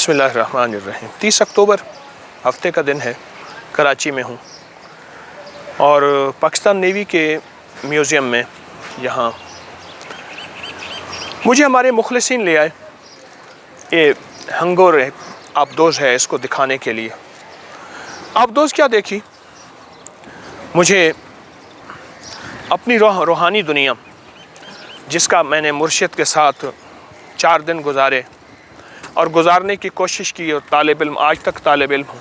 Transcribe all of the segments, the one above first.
बिस्मिल्लाहिर्रहमानिर्रहीम। 30 अक्टूबर हफ्ते का दिन है। कराची में हूँ और पाकिस्तान नेवी के म्यूज़ियम में यहाँ मुझे हमारे मुखलिसीन ले आए। ये हंगोर आबदोज़ है, इसको दिखाने के लिए। आबदोज़ क्या देखी, मुझे अपनी रूहानी दुनिया, जिसका मैंने मुर्शिद के साथ 4 दिन गुजारे और गुजारने की कोशिश की और तालिब इल्म, आज तक तालिब इल्म हूँ।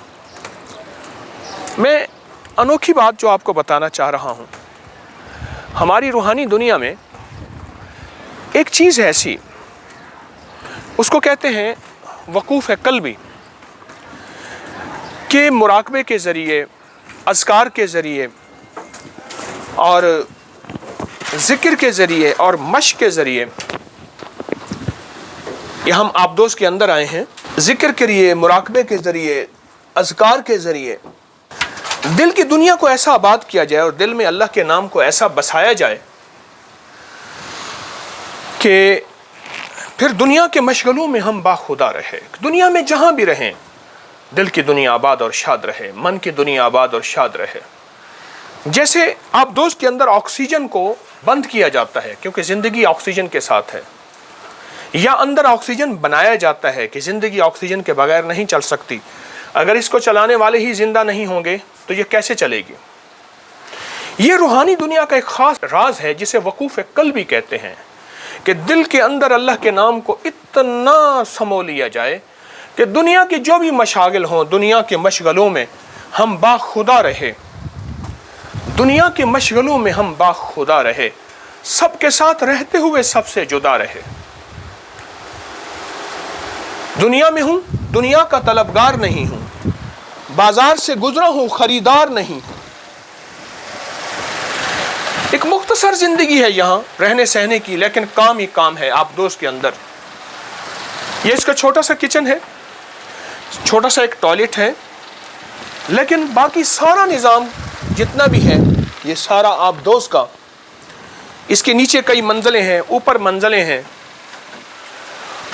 मैं अनोखी बात जो आपको बताना चाह रहा हूँ, हमारी रूहानी दुनिया में एक चीज़ है ऐसी, उसको कहते हैं वकूफ़ क़ल्बी, के मुराकबे के ज़रिए, अज़कार के ज़रिए और ज़िक्र के ज़रिए और मश्क के ज़रिए ये हम आबदोज़ के अंदर आए हैं। ज़िक्र के लिए, मुराकबे के ज़रिए, अज़कार के ज़रिए दिल की दुनिया को ऐसा आबाद किया जाए और दिल में अल्लाह के नाम को ऐसा बसाया जाए कि फिर दुनिया के मशगलों में हम बाखुदा रहे। दुनिया में जहाँ भी रहें, दिल की दुनिया आबाद और शाद रहे, मन की दुनिया आबाद और शाद रहे। जैसे आबदोज़ के अंदर ऑक्सीजन को बंद किया जाता है क्योंकि ज़िंदगी ऑक्सीजन के साथ है, या अंदर ऑक्सीजन बनाया जाता है कि ज़िंदगी ऑक्सीजन के बगैर नहीं चल सकती। अगर इसको चलाने वाले ही ज़िंदा नहीं होंगे तो ये कैसे चलेगी। ये रूहानी दुनिया का एक ख़ास राज है जिसे वकूफ़ क़ल्बी कहते हैं कि दिल के अंदर अल्लाह के नाम को इतना समो लिया जाए कि दुनिया की जो भी मशागिल हों, दुनिया के मशगलों में हम बाखुदा रहे, दुनिया के मशगलों में हम बाखुदा रहे, सबके साथ रहते हुए सबसे जुदा रहे। दुनिया में हूँ, दुनिया का तलबगार नहीं हूँ, बाजार से गुजरा हूँ, खरीदार नहीं। एक मुख्तसर जिंदगी है यहाँ रहने सहने की, लेकिन काम ही काम है आबदोज़ के अंदर। ये इसका छोटा सा किचन है, छोटा सा एक टॉयलेट है, लेकिन बाकी सारा निज़ाम जितना भी है ये सारा आबदोज़ का। इसके नीचे कई मंजिलें हैं, ऊपर मंजिलें हैं।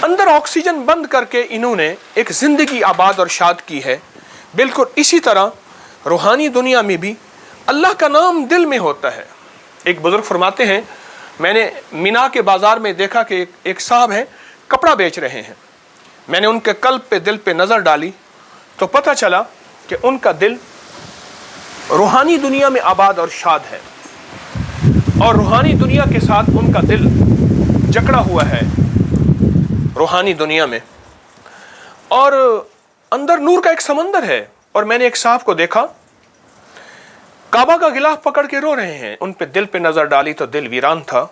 अंदर ऑक्सीजन बंद करके इन्होंने एक ज़िंदगी आबाद और शाद की है। बिल्कुल इसी तरह रूहानी दुनिया में भी अल्लाह का नाम दिल में होता है। एक बुज़ुर्ग फरमाते हैं, मैंने मीना के बाज़ार में देखा कि एक साहब हैं, कपड़ा बेच रहे हैं। मैंने उनके कल्ब पे, दिल पे नज़र डाली तो पता चला कि उनका दिल रूहानी दुनिया में आबाद और शाद है और रूहानी दुनिया के साथ उनका दिल जकड़ा हुआ है रूहानी दुनिया में, और अंदर नूर का एक समंदर है। और मैंने एक साहब को देखा, काबा का गिलाफ पकड़ के रो रहे हैं। उन पे दिल पे नज़र डाली तो दिल वीरान था।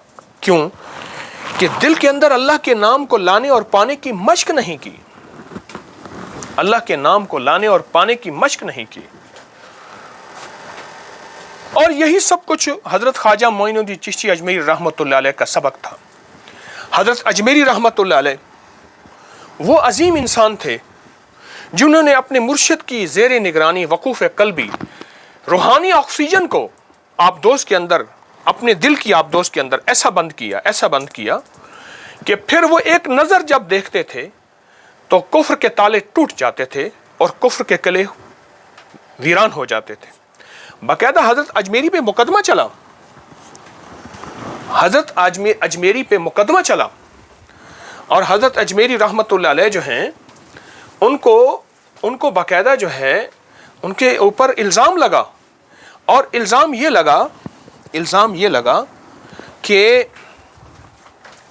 क्यों? कि दिल के अंदर अल्लाह के नाम को लाने और पाने की मश्क नहीं की, अल्लाह के नाम को लाने और पाने की मश्क नहीं की। और यही सब कुछ हज़रत ख्वाजा मोइनुद्दीन चिश्ती अजमेरी रहमतुल्लाह अलैह का सबक था। हज़रत अजमेरी रहमतुल्लाह अलैह वो अजीम इंसान थे जिन्होंने अपने मुर्शिद की ज़ेर निगरानी वकूफ़ क़ल्बी रूहानी ऑक्सीजन को आबदोज़ के अंदर, अपने दिल की आबदोज़ के अंदर ऐसा बंद किया कि फिर वो एक नज़र जब देखते थे तो कुफ्र के ताले टूट जाते थे और कुफ्र के किले वीरान हो जाते थे। बाकायदा हज़रत अजमेरी पे मुकदमा चला, हज़रत अजमेरी पे मुकदमा चला और हज़रत अजमेरी रहमतुल्लाह अलैह जो हैं उनको बाकायदा जो है उनके ऊपर इल्ज़ाम लगा। और इल्ज़ाम ये लगा कि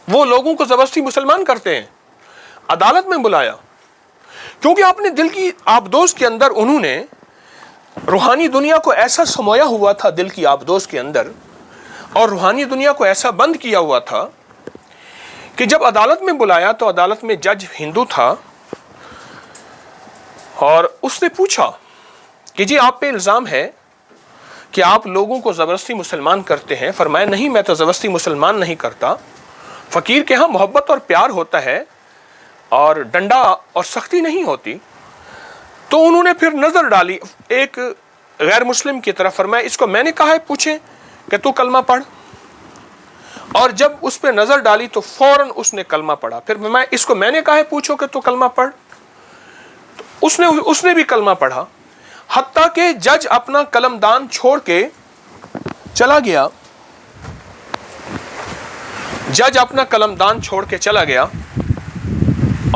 वो लोगों को ज़बरदस्ती मुसलमान करते हैं। अदालत में बुलाया क्योंकि अपने दिल की आबदोज़ के अंदर उन्होंने रूहानी दुनिया को ऐसा समोया हुआ था दिल की आबदोज़ के अंदर, और रूहानी दुनिया को ऐसा बंद किया हुआ था कि जब अदालत में बुलाया तो अदालत में जज हिंदू था और उसने पूछा कि जी आप पे इल्ज़ाम है कि आप लोगों को ज़बरदस्ती मुसलमान करते हैं। फरमाया नहीं, मैं तो ज़बरदस्ती मुसलमान नहीं करता। फ़कीर के यहाँ मोहब्बत और प्यार होता है और डंडा और सख्ती नहीं होती। तो उन्होंने फिर नज़र डाली एक गैर मुस्लिम की तरफ। फरमाया इसको मैंने कहा है पूछें कि तू कलमा पढ़, और जब उस पर नज़र डाली तो फ़ौरन उसने कलमा पढ़ा। फिर मैं इसको मैंने कहा है पूछो कि तू कलमा पढ़, उसने भी कलमा पढ़ा, हत्ता कि जज अपना कलमदान छोड़ के चला गया, जज अपना कलमदान छोड़ के चला गया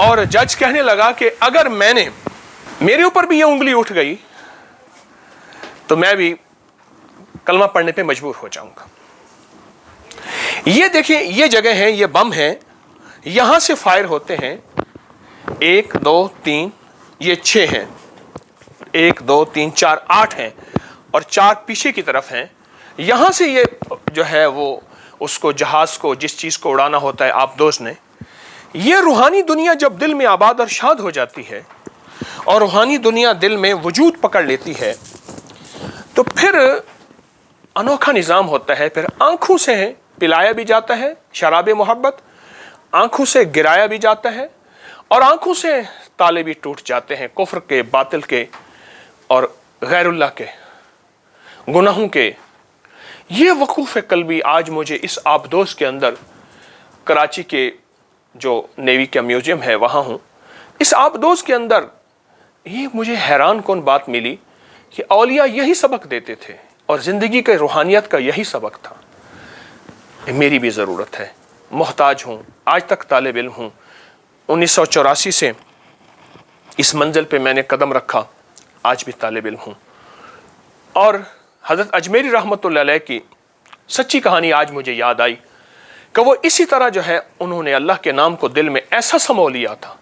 और जज कहने लगा कि अगर मेरे ऊपर भी ये उंगली उठ गई तो मैं भी कलमा पढ़ने पे मजबूर हो जाऊंगा। ये देखिए, ये जगह है, ये बम है, यहां से फायर होते हैं, 1 2 3, ये 6 हैं, 1 2 3 4 8 हैं और 4 पीछे की तरफ हैं। यहां से ये जो है वो उसको जहाज को, जिस चीज को उड़ाना होता है आबदोज ने, ये रूहानी दुनिया जब दिल में आबाद और शाद हो जाती है और रूहानी दुनिया दिल में वजूद पकड़ लेती है तो फिर अनोखा निज़ाम होता है। फिर आंखों से पिलाया भी जाता है शराब मोहब्बत, आंखों से गिराया भी जाता है और आंखों से ताले भी टूट जाते हैं कुफ्र के, बातिल के और गैरुल्लाह के, गुनाहों के। ये वकूफ़ कल्बी आज मुझे इस आबदोज के अंदर, कराची के जो नेवी का म्यूजियम है वहाँ हूँ, इस आबदोज के अंदर ये मुझे हैरान कौन बात मिली कि औलिया यही सबक देते थे और ज़िंदगी के रूहानियत का यही सबक था। मेरी भी ज़रूरत है, मोहताज हूँ, आज तक तालिब इल्म हूँ। 1984 से इस मंजिल पे मैंने कदम रखा, आज भी तालिब इल्म हूँ। और हज़रत अजमेरी रहमतुल्लाह अलैह की सच्ची कहानी आज मुझे याद आई कि वो इसी तरह जो है उन्होंने अल्लाह के नाम को दिल में ऐसा समो लिया था,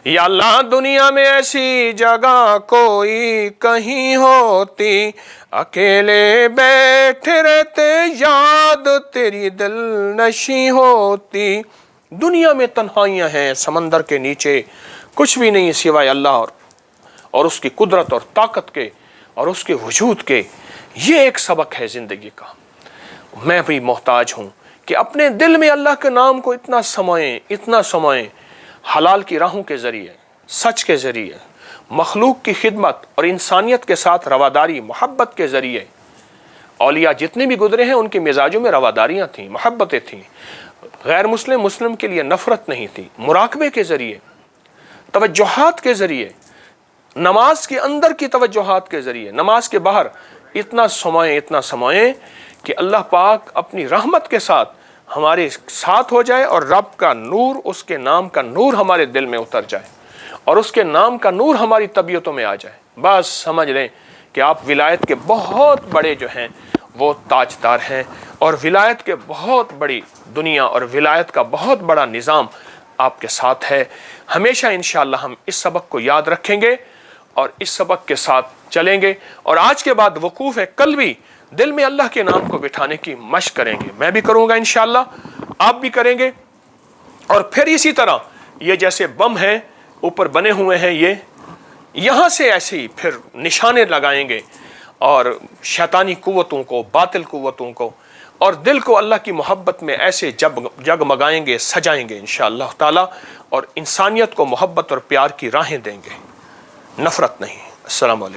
या अल्लाह दुनिया में ऐसी जगह कोई कहीं होती, अकेले बैठे रहते याद तेरी दिल नशी होती। दुनिया में तन्हाइयाँ हैं, समंदर के नीचे कुछ भी नहीं सिवाय अल्लाह और उसकी कुदरत और ताकत के और उसके वजूद के। ये एक सबक है ज़िंदगी का। मैं भी मोहताज हूँ कि अपने दिल में अल्लाह के नाम को इतना समाएं, हलाल की राहों के ज़रिए, सच के ज़रिए, मखलूक की खिदमत और इंसानियत के साथ रवादारी, मोहब्बत के ज़रिए। औलिया जितने भी गुजरे हैं उनके मिजाजों में रवादारियाँ थीं, मोहब्बतें थीं, गैर मुस्लिम के लिए नफ़रत नहीं थी। मुराकबे के ज़रिए, तवज्जुहात के ज़रिए, नमाज के अंदर की तवज्जुहात के ज़रिए, नमाज के बाहर इतना समाएं कि अल्लाह पाक अपनी रहमत के साथ हमारे साथ हो जाए और रब का नूर, उसके नाम का नूर हमारे दिल में उतर जाए और उसके नाम का नूर हमारी तबीयतों में आ जाए। बस समझ लें कि आप विलायत के बहुत बड़े जो हैं वो ताजदार हैं और विलायत के बहुत बड़ी दुनिया और विलायत का बहुत बड़ा निज़ाम आपके साथ है। हमेशा इंशाअल्लाह हम इस सबक को याद रखेंगे और इस सबक के साथ चलेंगे और आज के बाद वकूफ़ कल्बी, दिल में अल्लाह के नाम को बिठाने की मशक करेंगे। मैं भी करूँगा इंशाअल्लाह, आप भी करेंगे। और फिर इसी तरह ये जैसे बम हैं ऊपर बने हुए हैं, ये यहाँ से ऐसे ही फिर निशाने लगाएंगे और शैतानी कुव्वतों को, बातिल कुव्वतों को, और दिल को अल्लाह की मोहब्बत में ऐसे जगमगाएंगे, सजाएंगे इंशाअल्लाह ताला, और इंसानियत को मोहब्बत और प्यार की राहें देंगे, नफ़रत नहीं। अस्सलाम वालेकुम।